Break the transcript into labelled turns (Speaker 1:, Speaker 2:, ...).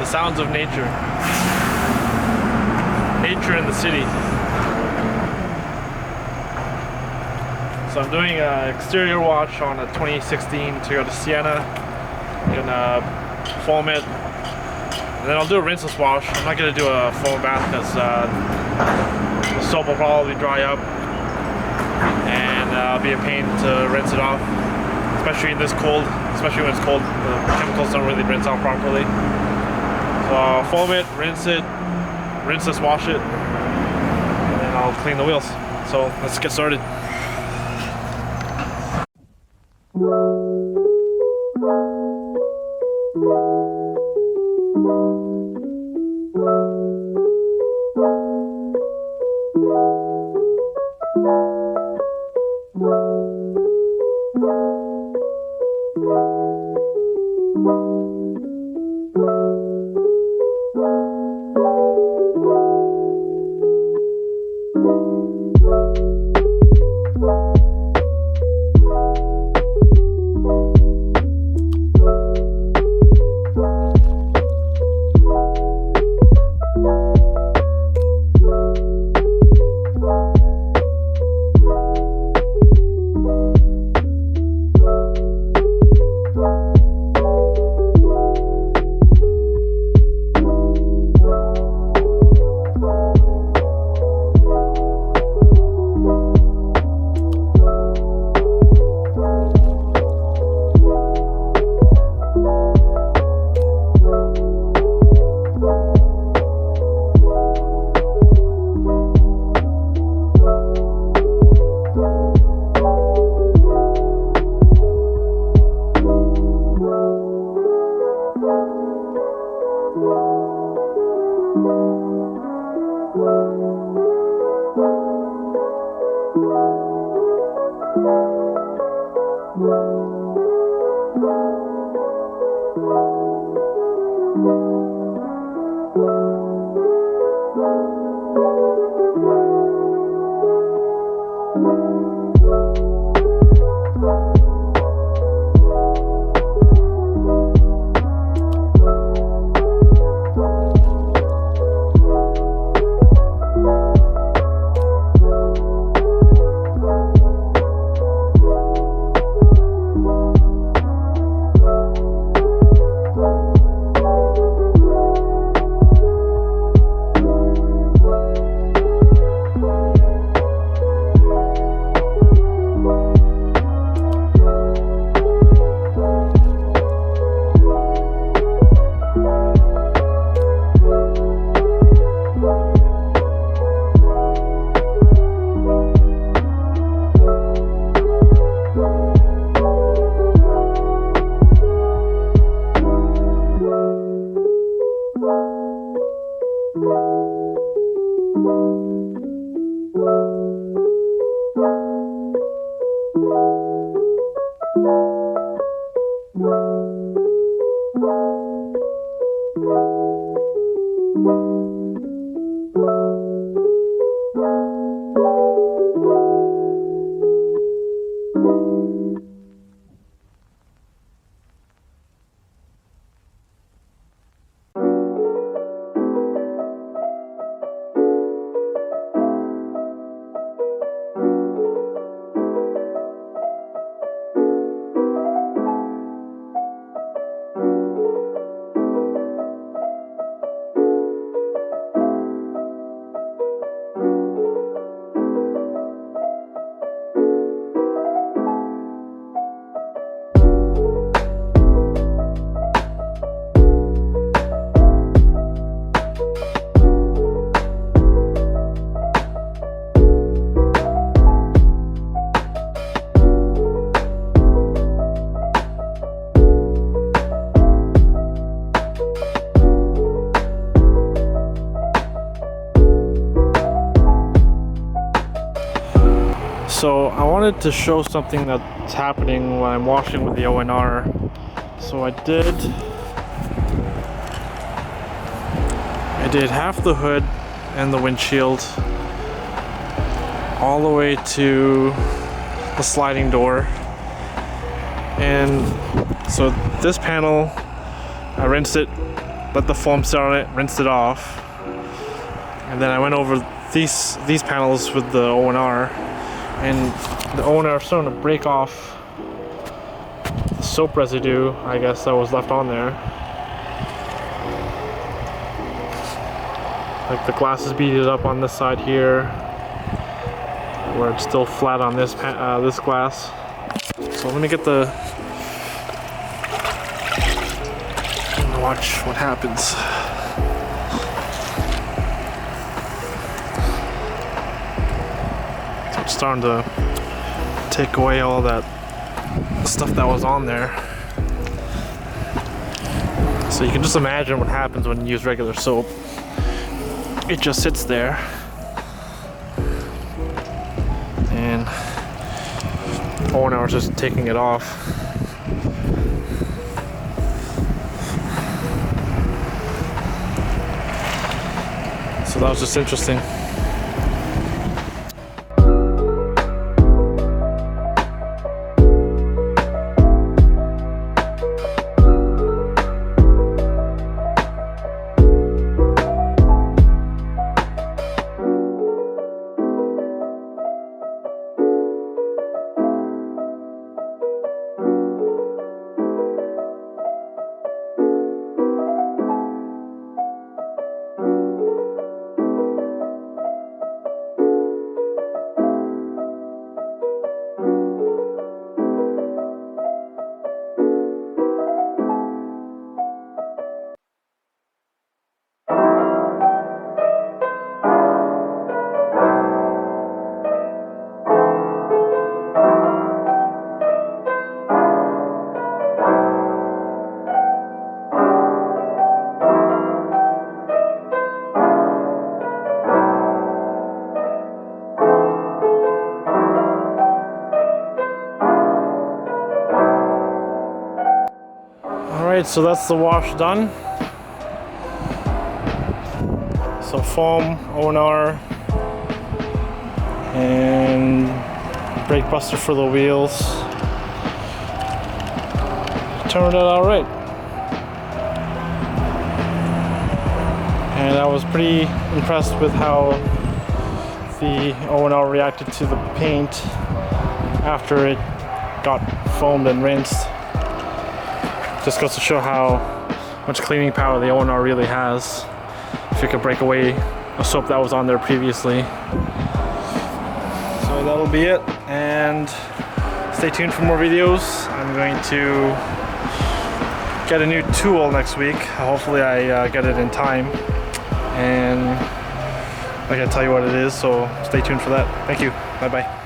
Speaker 1: sounds of nature. Nature in the city. So I'm doing an exterior wash on a 2016 Toyota Sienna. Gonna foam it, and then I'll do a rinseless wash. I'm not gonna do a foam bath because the soap will probably dry up and it'll be a pain to rinse it off, especially in this cold. Especially when it's cold, the chemicals don't really rinse out properly. So I'll foam it, rinseless wash it, and then I'll clean the wheels. So let's get started. So I wanted to show something that's happening when I'm washing with the ONR. So I did half the hood and the windshield all the way to the sliding door. And so this panel, I rinsed it let the foam sit on it, rinsed it off, and then I went over these panels with the O&R, and the O&R is starting to break off the soap residue, I guess, that was left on there. Like the glass is beaded up on this side here, where it's still flat on this this glass. So let me get the, watch what happens. So it's starting to take away all that stuff that was on there. So you can just imagine what happens when you use regular soap. It just sits there, and O&R is just taking it off. So that was just interesting. Alright, so that's the wash done. So foam, O&R, and brake buster for the wheels. Turned out alright. And I was pretty impressed with how the O&R reacted to the paint after it got foamed and rinsed. Just goes to show how much cleaning power the O&R really has, if you could break away a soap that was on there previously. So that'll be it, and stay tuned for more videos. I'm going to get a new tool next week. Hopefully I get it in time, and I can tell you what it is, so stay tuned for that. Thank you. Bye bye.